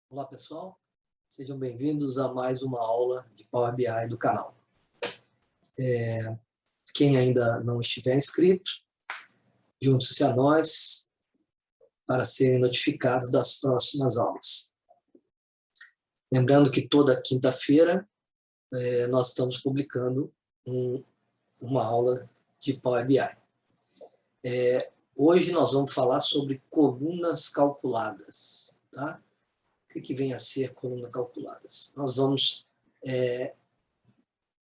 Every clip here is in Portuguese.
Olá, pessoal. Sejam bem-vindos a mais uma aula de Power BI do canal. Quem ainda não estiver inscrito, junte-se a nós para serem notificados das próximas aulas. Lembrando que toda quinta-feira nós estamos publicando uma aula de Power BI. Hoje nós vamos falar sobre colunas calculadas, tá? O que vem a ser colunas calculadas? Nós vamos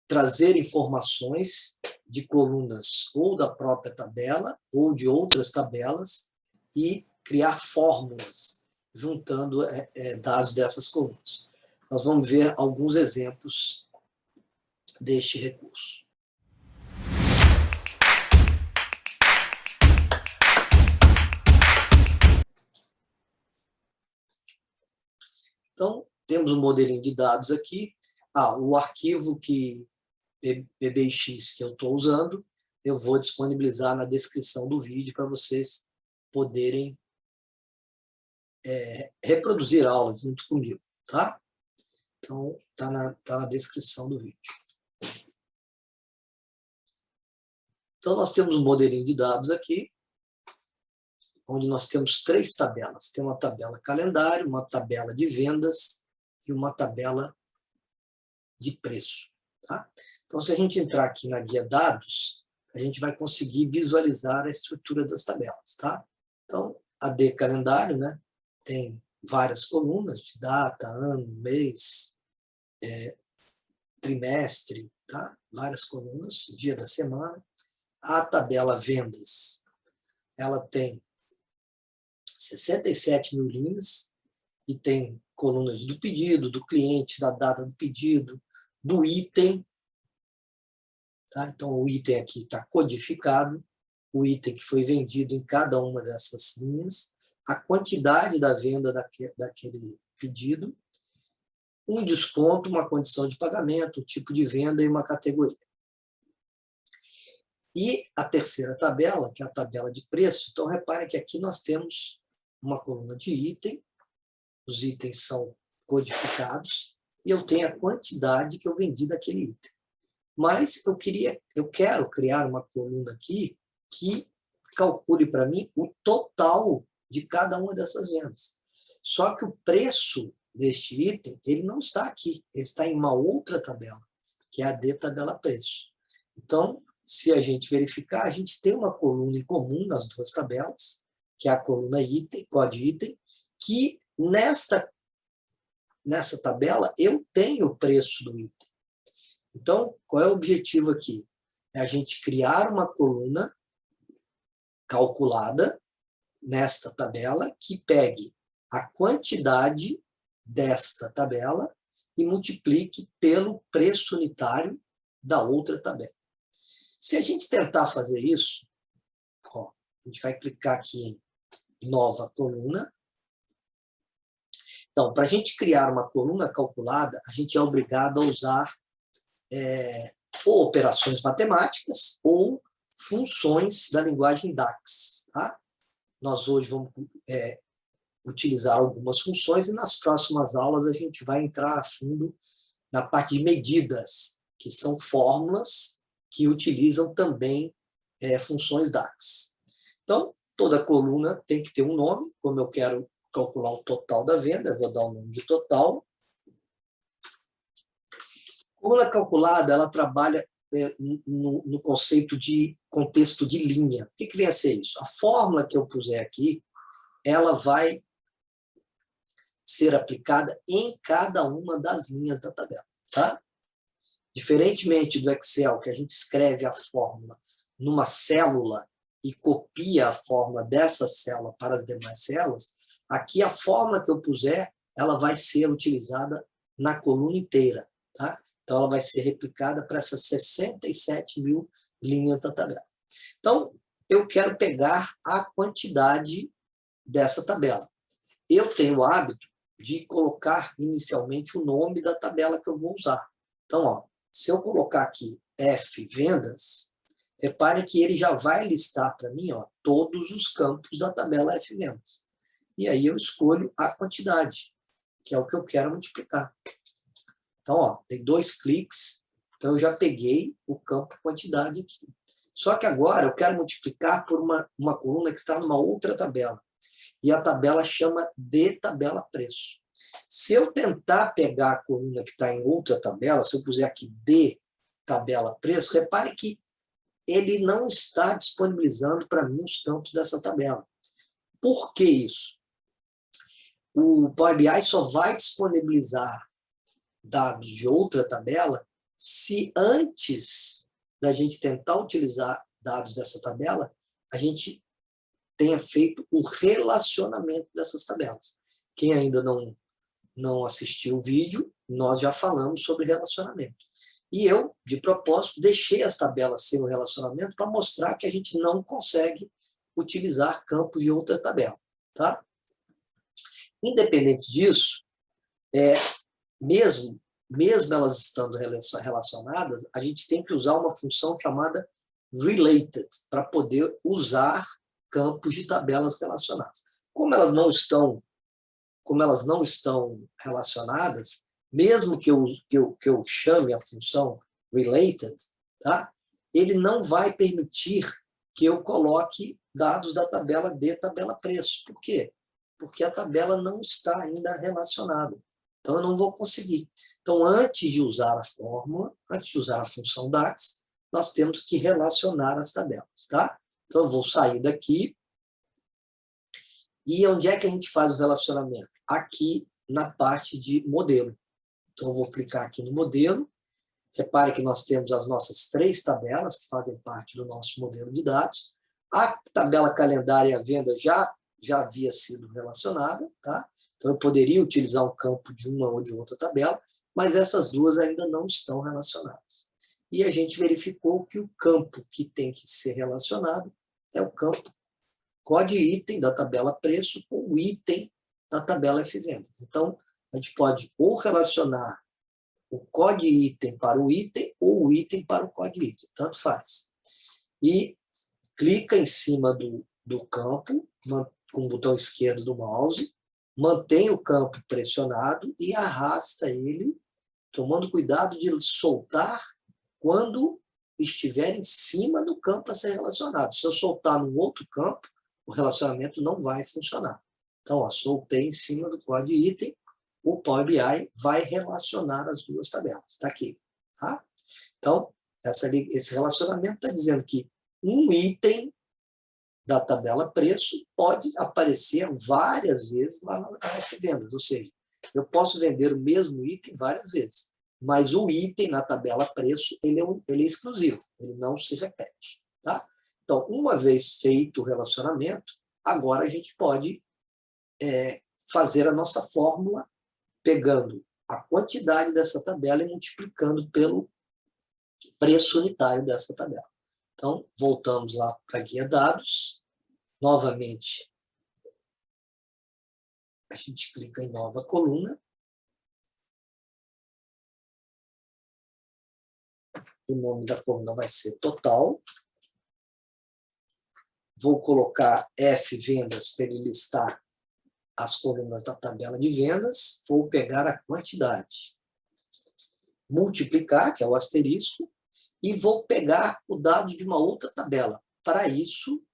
trazer informações de colunas ou da própria tabela ou de outras tabelas e criar fórmulas juntando dados dessas colunas. Nós vamos ver alguns exemplos deste recurso. Então, temos um modelinho de dados aqui. O arquivo PBX que eu estou usando, eu vou disponibilizar na descrição do vídeo para vocês poderem reproduzir a aula junto comigo, tá? Então, tá na descrição do vídeo. Então, nós temos um modelinho de dados aqui, onde nós temos 3 tabelas. Tem uma tabela calendário, uma tabela de vendas e uma tabela de preço, tá? Então, se a gente entrar aqui na guia dados, a gente vai conseguir visualizar a estrutura das tabelas, tá? Então, a de calendário, né, tem várias colunas de data, ano, mês, trimestre, tá? Várias colunas, dia da semana. A tabela vendas, ela tem 67 mil linhas e tem colunas do pedido, do cliente, da data do pedido, do item. Tá? Então, o item aqui está codificado, o item que foi vendido em cada uma dessas linhas, a quantidade da venda daquele pedido, um desconto, uma condição de pagamento, um tipo de venda e uma categoria. E a terceira tabela, que é a tabela de preço, então reparem que aqui nós temos uma coluna de item, os itens são codificados, e eu tenho a quantidade que eu vendi daquele item. Mas eu quero criar uma coluna aqui que calcule para mim o total de cada uma dessas vendas. Só que o preço deste item, ele não está aqui, ele está em uma outra tabela, que é a de tabela preço. Então, se a gente verificar, a gente tem uma coluna em comum nas duas tabelas, que é a coluna item, código item, que nessa tabela eu tenho o preço do item. Então, qual é o objetivo aqui? É a gente criar uma coluna calculada nesta tabela que pegue a quantidade desta tabela e multiplique pelo preço unitário da outra tabela. Se a gente tentar fazer isso, a gente vai clicar aqui em nova coluna. Então, para a gente criar uma coluna calculada, a gente é obrigado a usar ou operações matemáticas ou funções da linguagem DAX. Tá? Nós hoje vamos utilizar algumas funções e nas próximas aulas a gente vai entrar a fundo na parte de medidas, que são fórmulas que utilizam também funções DAX. Então, toda coluna tem que ter um nome, como eu quero calcular o total da venda, eu vou dar o nome de total. A coluna calculada, ela trabalha no conceito de contexto de linha. O que vem a ser isso? A fórmula que eu puser aqui, ela vai ser aplicada em cada uma das linhas da tabela. Tá? Diferentemente do Excel, que a gente escreve a fórmula numa célula e copia a fórmula dessa célula para as demais células, aqui a fórmula que eu puser, ela vai ser utilizada na coluna inteira. Tá? Então, ela vai ser replicada para essas 67 mil linhas da tabela. Então, eu quero pegar a quantidade dessa tabela. Eu tenho o hábito de colocar inicialmente o nome da tabela que eu vou usar. Então, se eu colocar aqui F vendas, repare que ele já vai listar para mim todos os campos da tabela F vendas. E aí eu escolho a quantidade. que é o que eu quero multiplicar. Então, ó, tem 2 cliques, então eu já peguei o campo quantidade aqui. Só que agora eu quero multiplicar por uma coluna que está numa outra tabela. E a tabela chama de tabela preço. Se eu tentar pegar a coluna que está em outra tabela, se eu puser aqui de tabela preço, repare que ele não está disponibilizando para mim os campos dessa tabela. Por que isso? O Power BI só vai disponibilizar dados de outra tabela se antes da gente tentar utilizar dados dessa tabela, a gente tenha feito o relacionamento dessas tabelas. Quem ainda não assistiu o vídeo, nós já falamos sobre relacionamento. E eu, de propósito, deixei as tabelas sem o relacionamento para mostrar que a gente não consegue utilizar campos de outra tabela. Tá? Independente disso, mesmo elas estando relacionadas, a gente tem que usar uma função chamada related para poder usar campos de tabelas relacionadas. Como elas não estão relacionadas, mesmo que eu chame a função related, tá? Ele não vai permitir que eu coloque dados da tabela de tabela preço. Por quê? Porque a tabela não está ainda relacionada. Então, eu não vou conseguir. Então, antes de usar a fórmula, antes de usar a função DAX, nós temos que relacionar as tabelas. Tá? Então, eu vou sair daqui. E onde é que a gente faz o relacionamento? Aqui na parte de modelo. Então, eu vou clicar aqui no modelo. Repare que nós temos as nossas 3 tabelas que fazem parte do nosso modelo de dados. A tabela calendário e a venda já havia sido relacionada, tá? Então, eu poderia utilizar um campo de uma ou de outra tabela, mas essas duas ainda não estão relacionadas. E a gente verificou que o campo que tem que ser relacionado é o campo código item da tabela preço com o item da tabela F-vendas. Então, a gente pode ou relacionar o código item para o item ou o item para o código item, tanto faz. E clica em cima do campo, com o botão esquerdo do mouse, mantém o campo pressionado e arrasta ele, tomando cuidado de soltar quando estiver em cima do campo a ser relacionado. Se eu soltar num outro campo, o relacionamento não vai funcionar. Então, ó, soltei em cima do código item, o Power BI vai relacionar as duas tabelas. Está aqui. Tá? Então, esse relacionamento está dizendo que um item da tabela preço pode aparecer várias vezes lá na F-vendas. Ou seja, eu posso vender o mesmo item várias vezes, mas o item na tabela preço ele é exclusivo, ele não se repete. Tá? Então, uma vez feito o relacionamento, agora a gente pode fazer a nossa fórmula pegando a quantidade dessa tabela e multiplicando pelo preço unitário dessa tabela. Então, voltamos lá para a guia dados. Novamente, a gente clica em nova coluna. O nome da coluna vai ser total. Vou colocar F vendas para ele listar as colunas da tabela de vendas. Vou pegar a quantidade. Multiplicar, que é o asterisco, e vou pegar o dado de uma outra tabela. Para isso,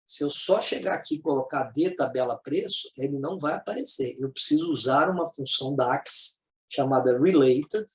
se eu só chegar aqui e colocar de tabela preço, ele não vai aparecer. Eu preciso usar uma função DAX chamada related.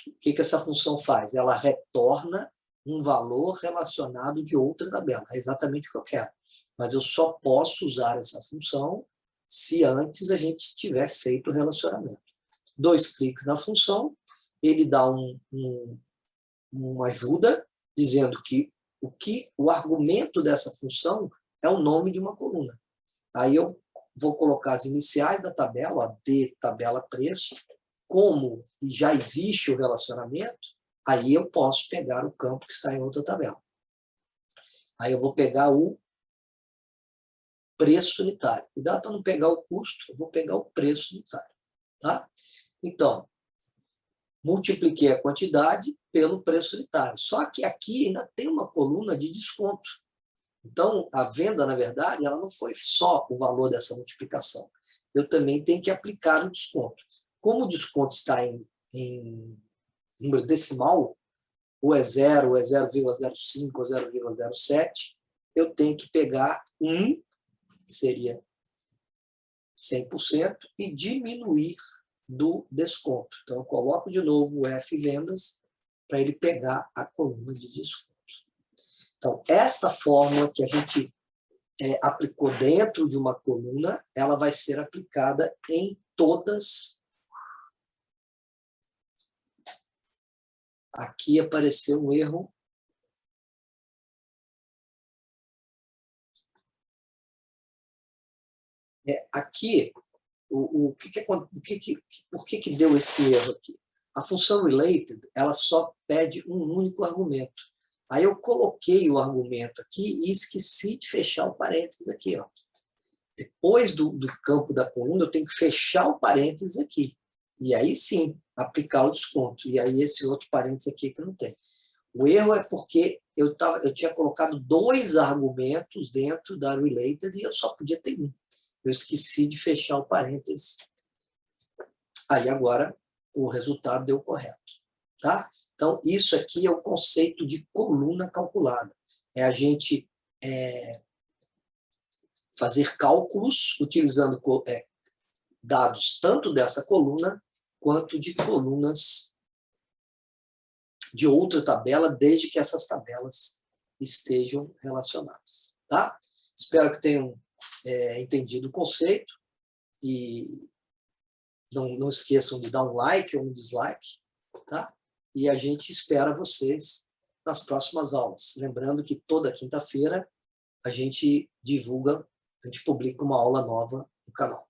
O que essa função faz? Ela retorna um valor relacionado de outra tabela. É exatamente o que eu quero. Mas eu só posso usar essa função se antes a gente tiver feito o relacionamento. 2 cliques na função, ele dá uma ajuda dizendo que o argumento dessa função é o nome de uma coluna. Aí eu vou colocar as iniciais da tabela, a de tabela preço, como já existe o relacionamento, aí eu posso pegar o campo que está em outra tabela. Aí eu vou pegar o preço unitário. Cuidado para não pegar o custo, eu vou pegar o preço unitário. Tá? Então, multipliquei a quantidade pelo preço unitário. Só que aqui ainda tem uma coluna de desconto. Então, a venda, na verdade, ela não foi só o valor dessa multiplicação. eu também tenho que aplicar o desconto. Como o desconto está em número decimal, ou é 0, ou é 0,05, ou 0,07, eu tenho que pegar 1, que seria 100%, e diminuir do desconto. Então, eu coloco de novo o F vendas para ele pegar a coluna de desconto. Então, esta fórmula que a gente aplicou dentro de uma coluna, ela vai ser aplicada em todas. Aqui apareceu um erro. Aqui, por que deu esse erro aqui? A função related, ela só pede um único argumento. Aí eu coloquei o argumento aqui e esqueci de fechar o parênteses aqui. Ó. Depois do campo da coluna, eu tenho que fechar o parênteses aqui. E aí sim, aplicar o desconto. E aí esse outro parênteses aqui que não tem. O erro é porque eu tinha colocado 2 argumentos dentro da related e eu só podia ter um. Eu esqueci de fechar o parênteses. Aí agora o resultado deu correto. Tá? Então, isso aqui é o conceito de coluna calculada. É a gente fazer cálculos utilizando dados tanto dessa coluna quanto de colunas de outra tabela, desde que essas tabelas estejam relacionadas. Tá? Espero que tenham entendido o conceito e não esqueçam de dar um like ou um dislike, tá? E a gente espera vocês nas próximas aulas. Lembrando que toda quinta-feira a gente publica uma aula nova no canal.